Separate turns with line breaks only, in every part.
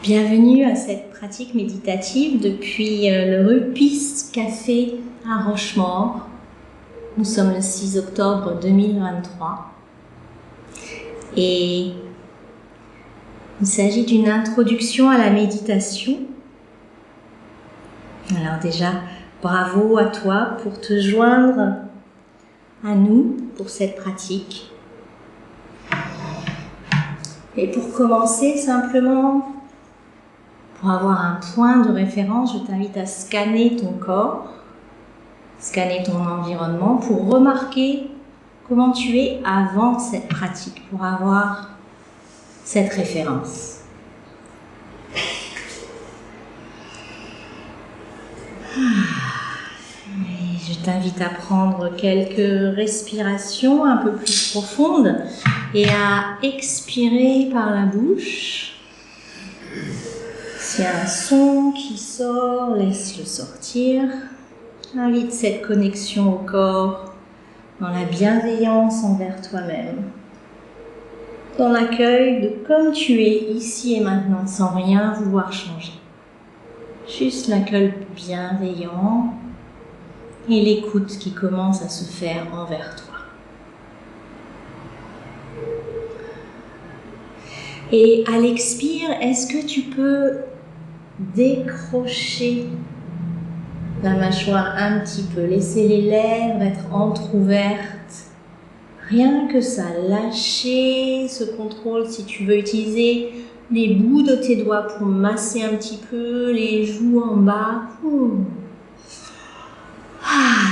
Bienvenue à cette pratique méditative depuis le Rupis Café à Rochemaure. Nous sommes le 6 octobre 2023 et il s'agit d'une introduction à la méditation. Alors déjà, bravo à toi pour te joindre à nous pour cette pratique. Et pour commencer, simplement, pour avoir un point de référence, je t'invite à scanner ton corps, scanner ton environnement pour remarquer comment tu es avant cette pratique, pour avoir cette référence. Et je t'invite à prendre quelques respirations un peu plus profondes et à expirer par la bouche. S'il y a un son qui sort, laisse-le sortir. Invite cette connexion au corps dans la bienveillance envers toi-même, dans l'accueil de comme tu es ici et maintenant sans rien vouloir changer. Juste l'accueil bienveillant et l'écoute qui commence à se faire envers toi. Et à l'expire, est-ce que tu peux décrocher la mâchoire un petit peu, laisser les lèvres être entr'ouvertes, rien que ça, lâcher ce contrôle si tu veux utiliser les bouts de tes doigts pour masser un petit peu les joues en bas.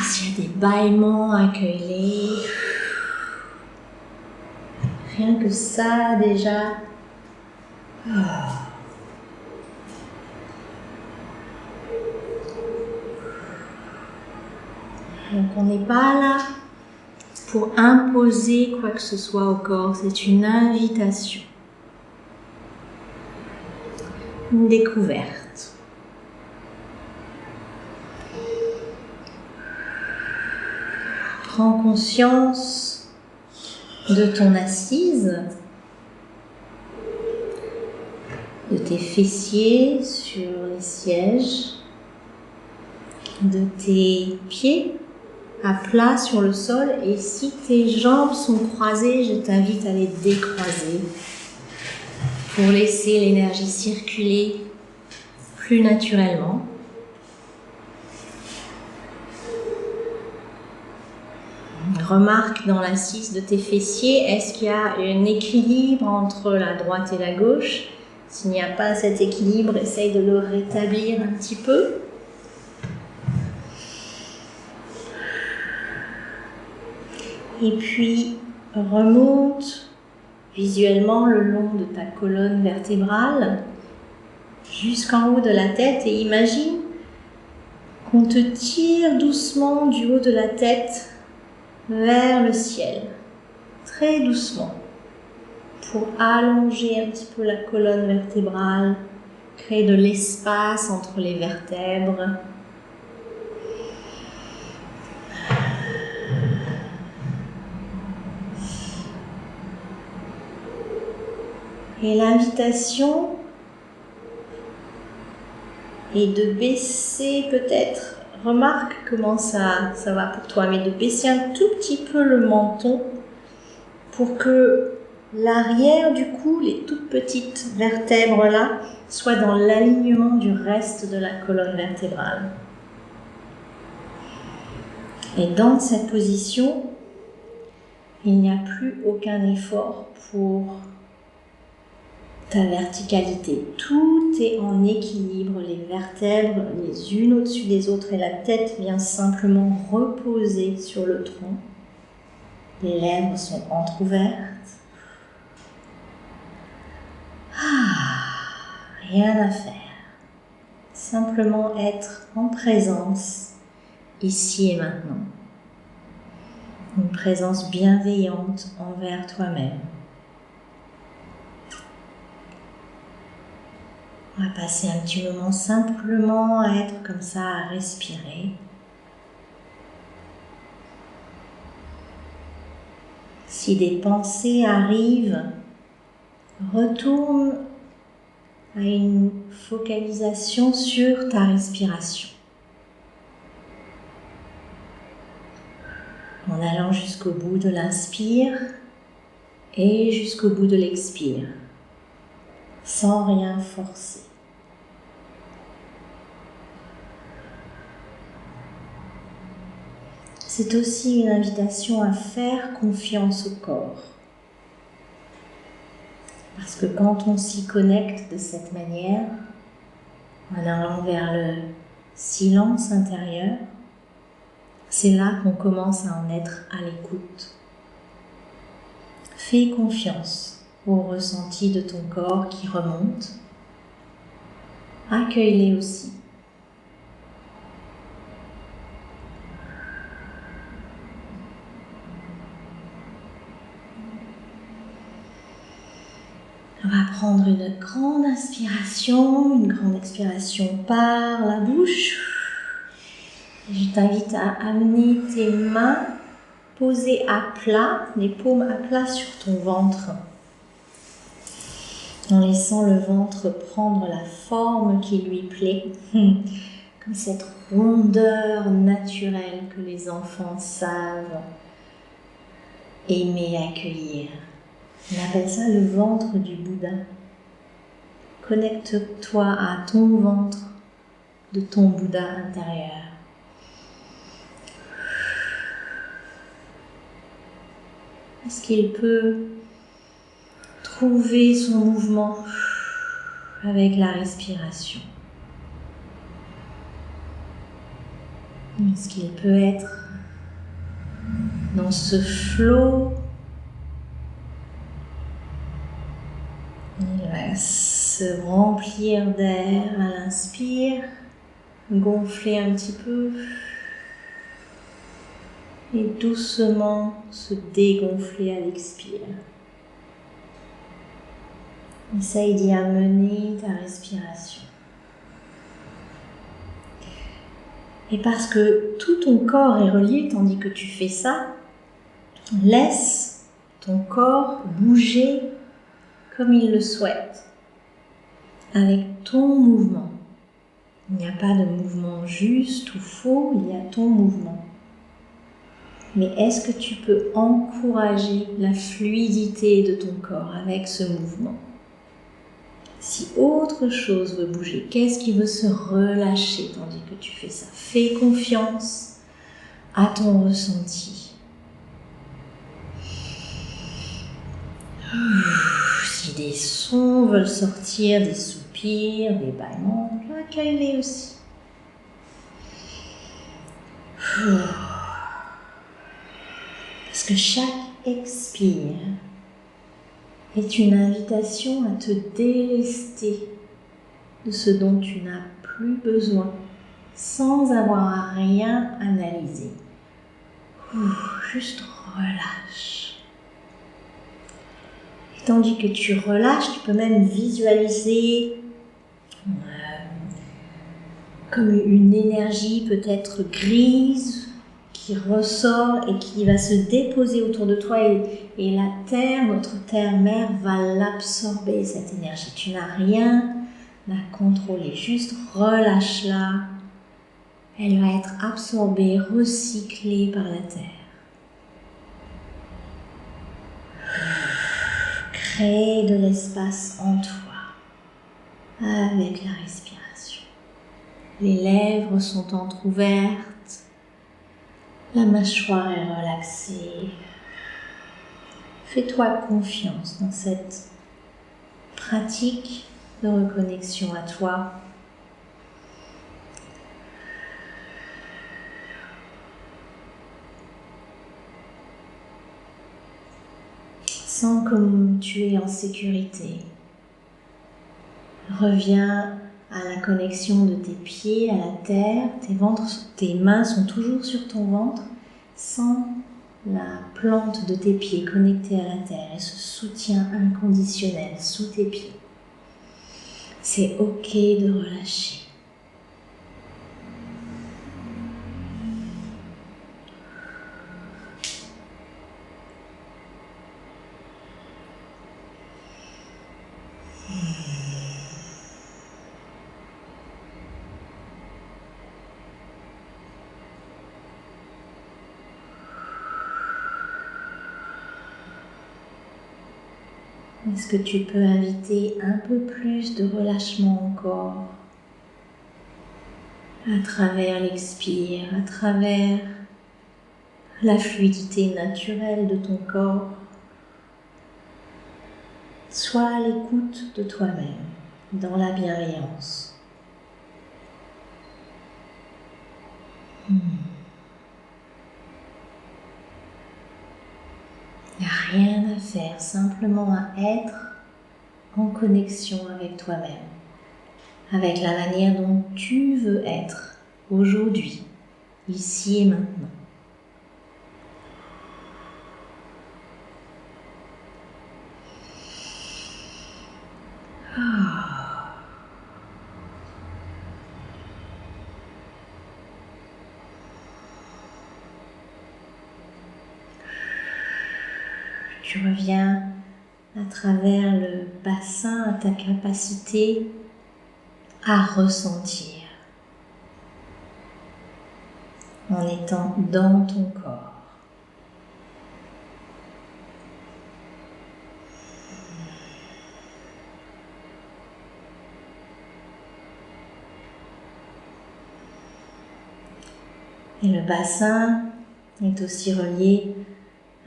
S'il y a des bâillements, accueille-les. Rien que ça déjà. Donc on n'est pas là pour imposer quoi que ce soit au corps, c'est une invitation, une découverte. Prends conscience de ton assise, de tes fessiers sur les sièges, de tes pieds à plat sur le sol, et si tes jambes sont croisées, je t'invite à les décroiser pour laisser l'énergie circuler plus naturellement. Remarque dans l'assise de tes fessiers, est-ce qu'il y a un équilibre entre la droite et la gauche? S'il n'y a pas cet équilibre, essaye de le rétablir un petit peu. Et puis, remonte visuellement le long de ta colonne vertébrale jusqu'en haut de la tête et imagine qu'on te tire doucement du haut de la tête vers le ciel, très doucement, pour allonger un petit peu la colonne vertébrale, créer de l'espace entre les vertèbres. Et l'invitation est de baisser peut-être, remarque comment ça va pour toi, mais de baisser un tout petit peu le menton pour que l'arrière du cou, les toutes petites vertèbres là, soient dans l'alignement du reste de la colonne vertébrale. Et dans cette position, il n'y a plus aucun effort pour ta verticalité. Tout est en équilibre, les vertèbres les unes au-dessus des autres et la tête vient simplement reposer sur le tronc. Les lèvres sont entr'ouvertes. Rien à faire. Simplement être en présence, ici et maintenant. Une présence bienveillante envers toi-même. On va passer un petit moment simplement à être comme ça, à respirer. Si des pensées arrivent, retourne à une focalisation sur ta respiration. En allant jusqu'au bout de l'inspire et jusqu'au bout de l'expire, sans rien forcer. C'est aussi une invitation à faire confiance au corps. Parce que quand on s'y connecte de cette manière, en allant vers le silence intérieur, c'est là qu'on commence à en être à l'écoute. Fais confiance au ressenti de ton corps qui remonte. Accueille-les aussi. On va prendre une grande inspiration par la bouche. Et je t'invite à amener tes mains posées à plat, les paumes à plat sur ton ventre, en laissant le ventre prendre la forme qui lui plaît, comme cette rondeur naturelle que les enfants savent aimer accueillir. On appelle ça le ventre du Bouddha. Connecte-toi à ton ventre de ton Bouddha intérieur. Est-ce qu'il peut trouver son mouvement avec la respiration? Est-ce qu'il peut être dans ce flot? Il va se remplir d'air à l'inspire, gonfler un petit peu et doucement se dégonfler à l'expire. Essaye d'y amener ta respiration. Et parce que tout ton corps est relié tandis que tu fais ça, laisse ton corps bouger comme il le souhaite, avec ton mouvement. Il n'y a pas de mouvement juste ou faux, il y a ton mouvement. Mais est-ce que tu peux encourager la fluidité de ton corps avec ce mouvement? Si autre chose veut bouger, qu'est-ce qui veut se relâcher tandis que tu fais ça? Fais confiance à ton ressenti. Si des sons veulent sortir, des soupirs, des bâillements, accueille-les aussi. Parce que chaque expire est une invitation à te délester de ce dont tu n'as plus besoin, sans avoir à rien analyser. Juste relâche. Et tandis que tu relâches, tu peux même visualiser comme une énergie peut-être grise qui ressort et qui va se déposer autour de toi et la terre, notre terre-mère, va l'absorber cette énergie. Tu n'as rien à contrôler, juste relâche-la. Elle va être absorbée, recyclée par la terre. Crée de l'espace en toi avec la respiration. Les lèvres sont entr'ouvertes. La mâchoire est relaxée. Fais-toi confiance dans cette pratique de reconnexion à toi. Sens comme tu es en sécurité. Reviens à la connexion de tes pieds à la terre. Tes mains sont toujours sur ton ventre. Sens la plante de tes pieds connectée à la terre et ce soutien inconditionnel sous tes pieds. C'est ok de relâcher. Est-ce que tu peux inviter un peu plus de relâchement encore à travers l'expire, à travers la fluidité naturelle de ton corps? Sois à l'écoute de toi-même, dans la bienveillance. Il n'y a rien à faire, simplement à être en connexion avec toi-même, avec la manière dont tu veux être aujourd'hui, ici et maintenant. Tu reviens à travers le bassin à ta capacité à ressentir en étant dans ton corps. Et le bassin est aussi relié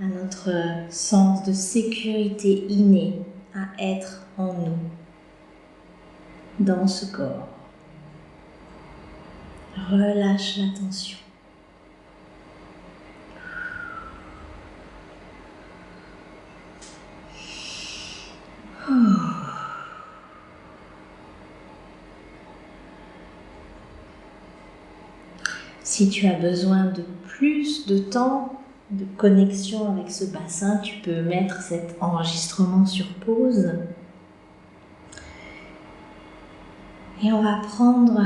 à notre sens de sécurité inné, à être en nous, dans ce corps. Relâche la tension. Si tu as besoin de plus de temps de connexion avec ce bassin, tu peux mettre cet enregistrement sur pause. Et on va prendre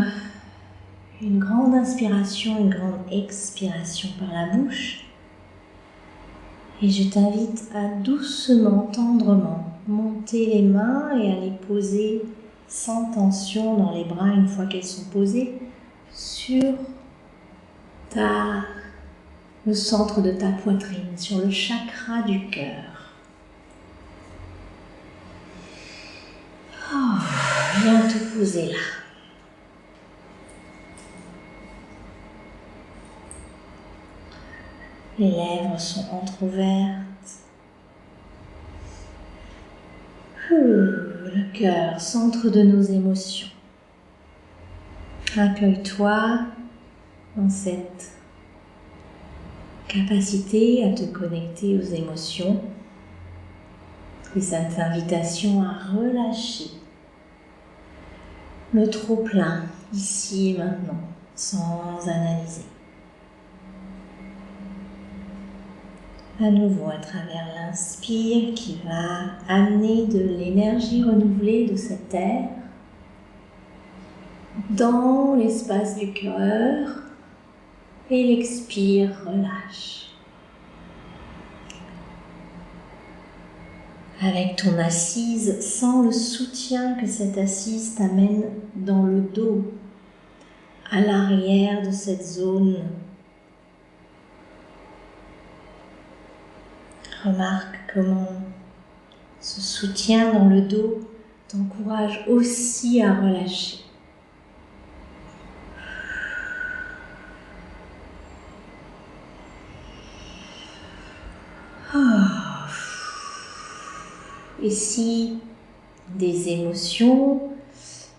une grande inspiration, une grande expiration par la bouche. Et je t'invite à doucement, tendrement monter les mains et à les poser sans tension dans les bras une fois qu'elles sont posées sur le centre de ta poitrine, sur le chakra du cœur. Viens te poser là. Les lèvres sont entrouvertes. Le cœur, centre de nos émotions. Accueille-toi dans cette capacité à te connecter aux émotions et cette invitation à relâcher le trop-plein ici et maintenant sans analyser. À nouveau à travers l'inspire qui va amener de l'énergie renouvelée de cette terre dans l'espace du cœur et l'expire relâche. Avec ton assise, sens le soutien que cette assise t'amène dans le dos, à l'arrière de cette zone. Remarque comment ce soutien dans le dos t'encourage aussi à relâcher. Et si des émotions,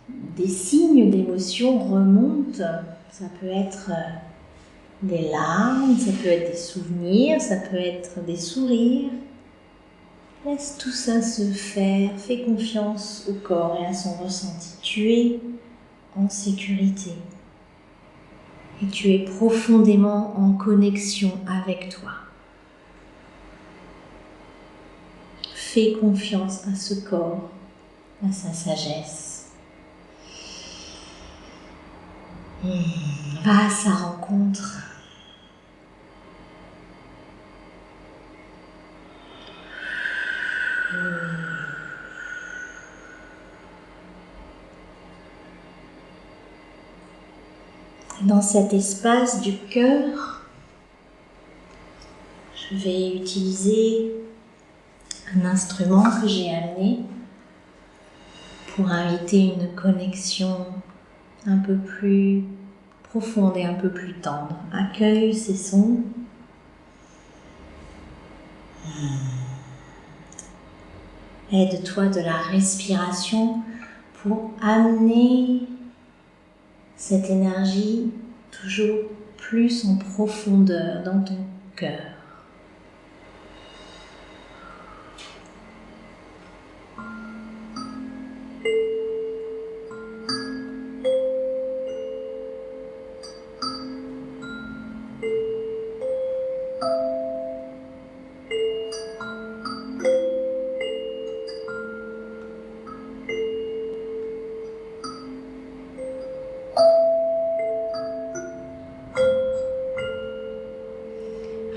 des signes d'émotion remontent, ça peut être des larmes, ça peut être des souvenirs, ça peut être des sourires. Laisse tout ça se faire, fais confiance au corps et à son ressenti. Tu es en sécurité et tu es profondément en connexion avec toi. Fais confiance à ce corps, à sa sagesse. Va à sa rencontre. Dans cet espace du cœur, je vais utiliser un instrument que j'ai amené pour inviter une connexion un peu plus profonde et un peu plus tendre. Accueille ces sons. Aide-toi de la respiration pour amener cette énergie toujours plus en profondeur dans ton cœur.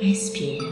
Respire.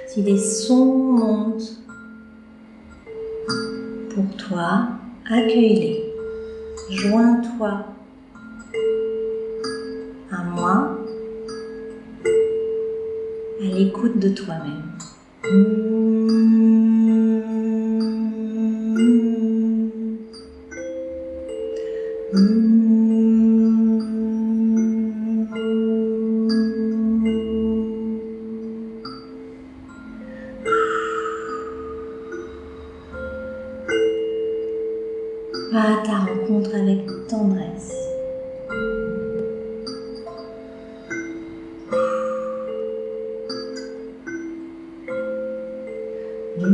Si des sons montent pour toi, accueille-les. Joins-toi à moi, à l'écoute de toi-même. Va à ta rencontre avec tendresse. Oui.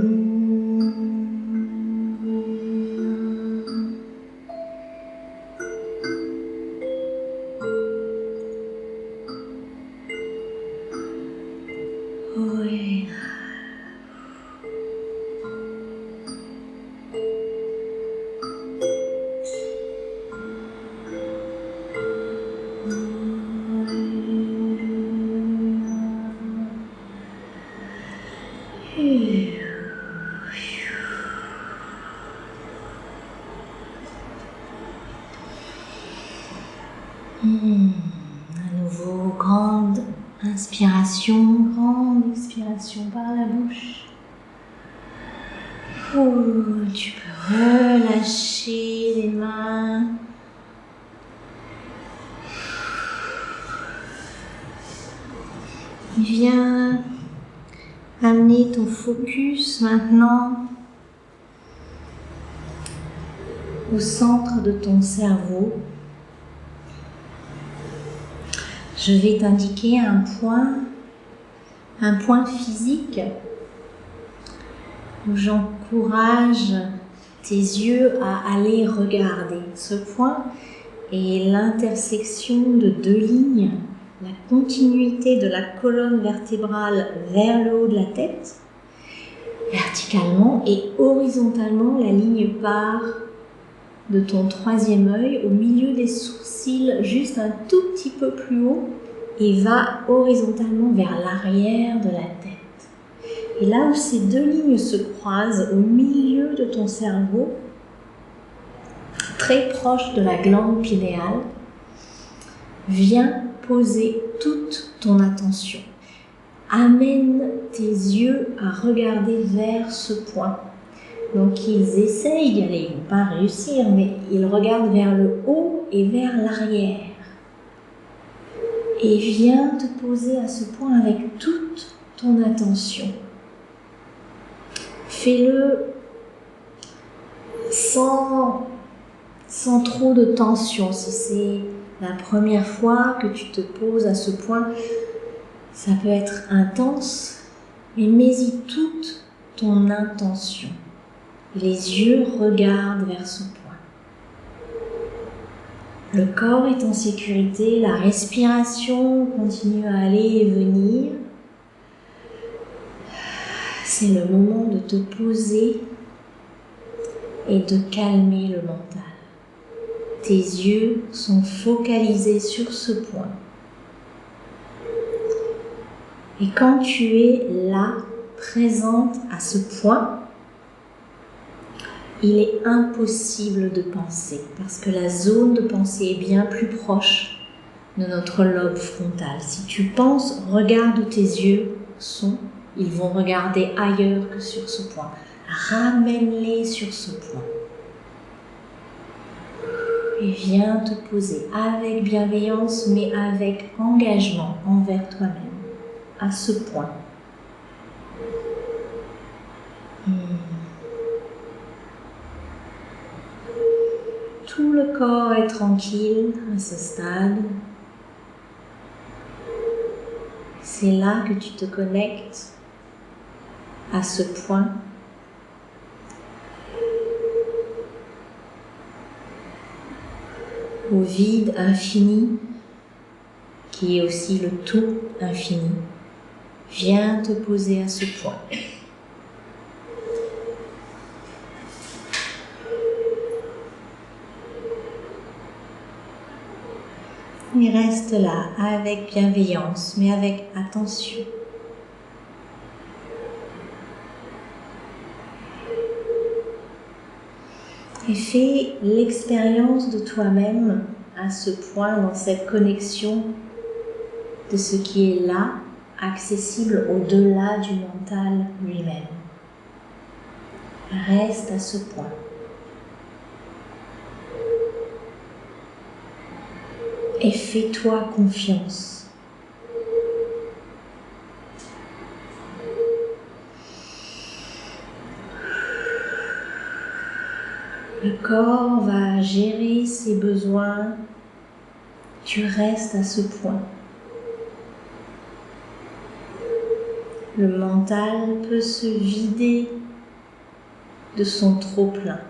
À nouveau, grande inspiration, grande expiration par la bouche. Tu peux relâcher les mains. Viens amener ton focus maintenant au centre de ton cerveau. Je vais t'indiquer un point physique où j'encourage tes yeux à aller regarder. Ce point est l'intersection de deux lignes, la continuité de la colonne vertébrale vers le haut de la tête, verticalement, et horizontalement, la ligne part de ton troisième œil au milieu des sourcils, juste un tout petit peu plus haut, et va horizontalement vers l'arrière de la tête. Et là où ces deux lignes se croisent, au milieu de ton cerveau, très proche de la glande pinéale, viens poser toute ton attention. Amène tes yeux à regarder vers ce point. Donc ils essayent d'y aller, ils ne vont pas réussir, mais ils regardent vers le haut et vers l'arrière. Et viens te poser à ce point avec toute ton attention. Fais-le sans sans trop de tension. Si c'est la première fois que tu te poses à ce point, ça peut être intense, mais mets-y toute ton intention. Les yeux regardent vers ce point. Le corps est en sécurité, la respiration continue à aller et venir. C'est le moment de te poser et de calmer le mental. Tes yeux sont focalisés sur ce point. Et quand tu es là, présente à ce point, il est impossible de penser parce que la zone de pensée est bien plus proche de notre lobe frontal. Si tu penses, regarde où tes yeux sont, ils vont regarder ailleurs que sur ce point. Ramène-les sur ce point. Et viens te poser avec bienveillance, mais avec engagement envers toi-même, à ce point. Tout le corps est tranquille à ce stade. C'est là que tu te connectes à ce point. Au vide infini, qui est aussi le tout infini. Viens te poser à ce point. Et reste là avec bienveillance, mais avec attention. Et fais l'expérience de toi-même à ce point, dans cette connexion de ce qui est là, accessible au-delà du mental lui-même. Reste à ce point. Et fais-toi confiance. Le corps va gérer ses besoins. Tu restes à ce point. Le mental peut se vider de son trop-plein.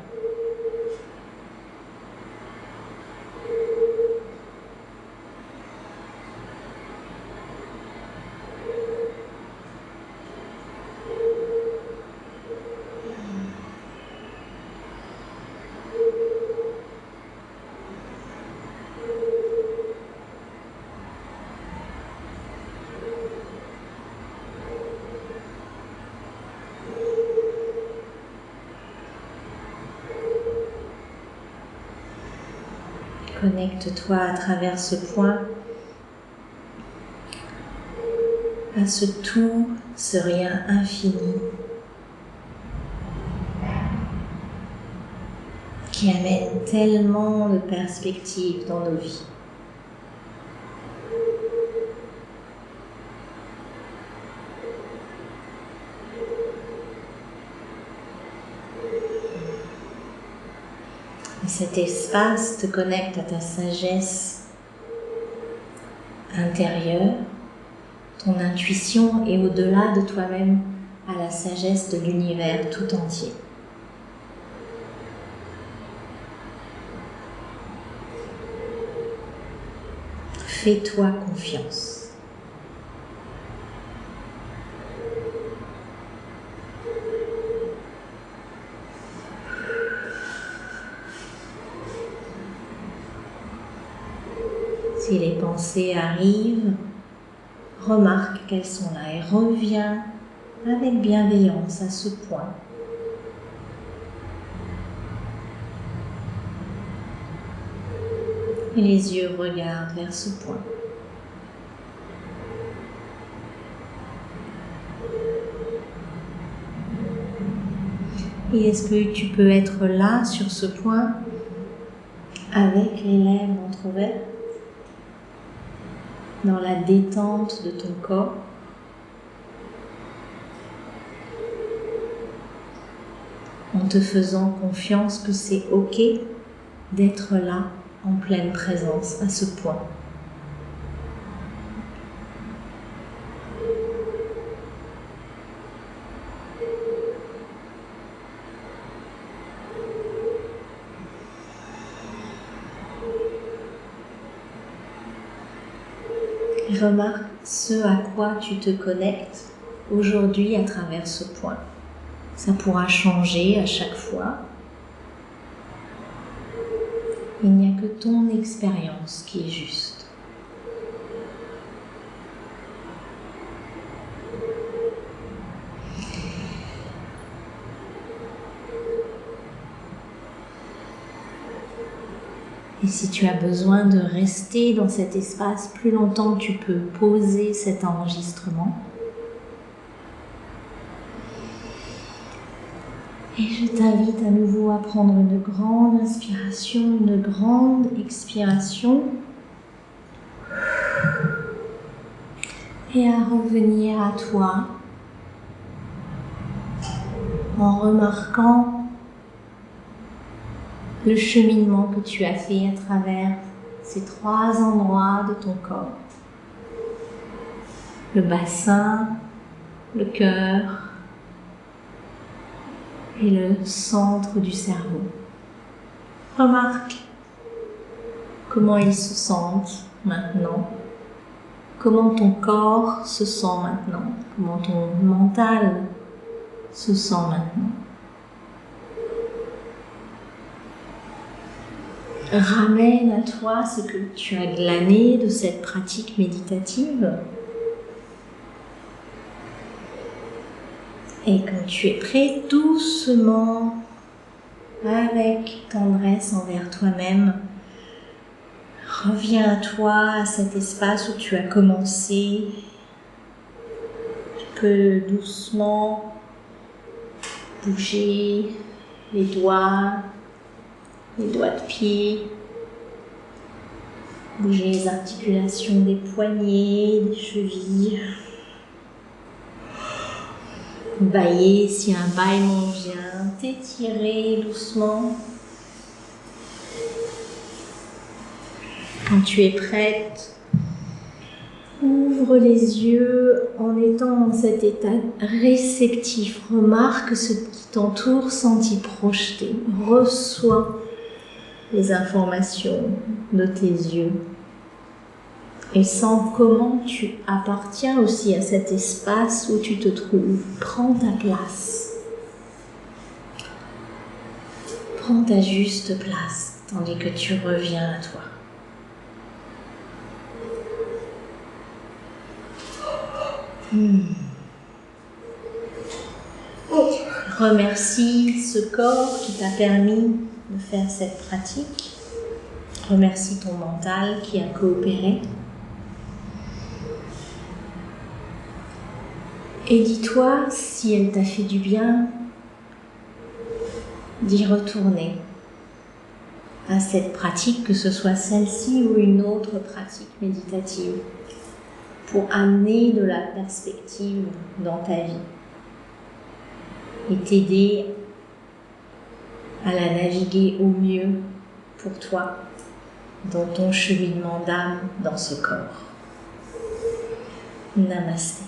Connecte-toi à travers ce point à ce tout, ce rien infini qui amène tellement de perspectives dans nos vies. Et cet espace te connecte à ta sagesse intérieure, ton intuition et au-delà de toi-même à la sagesse de l'univers tout entier. Fais-toi confiance. Si les pensées arrivent, remarque qu'elles sont là et reviens avec bienveillance à ce point. Et les yeux regardent vers ce point. Et est-ce que tu peux être là sur ce point avec les lèvres entrouvertes, dans la détente de ton corps, en te faisant confiance que c'est ok d'être là en pleine présence à ce point. Remarque ce à quoi tu te connectes aujourd'hui à travers ce point. Ça pourra changer à chaque fois. Il n'y a que ton expérience qui est juste. Et si tu as besoin de rester dans cet espace plus longtemps, tu peux pauser cet enregistrement. Et je t'invite à nouveau à prendre une grande inspiration, une grande expiration. Et à revenir à toi en remarquant le cheminement que tu as fait à travers ces 3 endroits de ton corps. Le bassin, le cœur et le centre du cerveau. Remarque comment ils se sentent maintenant, comment ton corps se sent maintenant, comment ton mental se sent maintenant. Ramène à toi ce que tu as glané de cette pratique méditative. Et quand tu es prêt, doucement, avec tendresse envers toi-même, reviens à toi, à cet espace où tu as commencé. Tu peux doucement bouger les doigts de pied, bouger les articulations des poignets, des chevilles, bailler si un bâillement vient, t'étirer doucement. Quand tu es prête, ouvre les yeux en étant dans cet état réceptif. Remarque ce qui t'entoure sans t'y projeter. Reçois les informations de tes yeux et sens comment tu appartiens aussi à cet espace où tu te trouves. Prends ta place. Prends ta juste place tandis que tu reviens à toi. Remercie ce corps qui t'a permis de faire cette pratique. Remercie ton mental qui a coopéré. Et dis-toi, si elle t'a fait du bien, d'y retourner à cette pratique, que ce soit celle-ci ou une autre pratique méditative, pour amener de la perspective dans ta vie et t'aider à la naviguer au mieux pour toi dans ton cheminement d'âme dans ce corps. Namasté.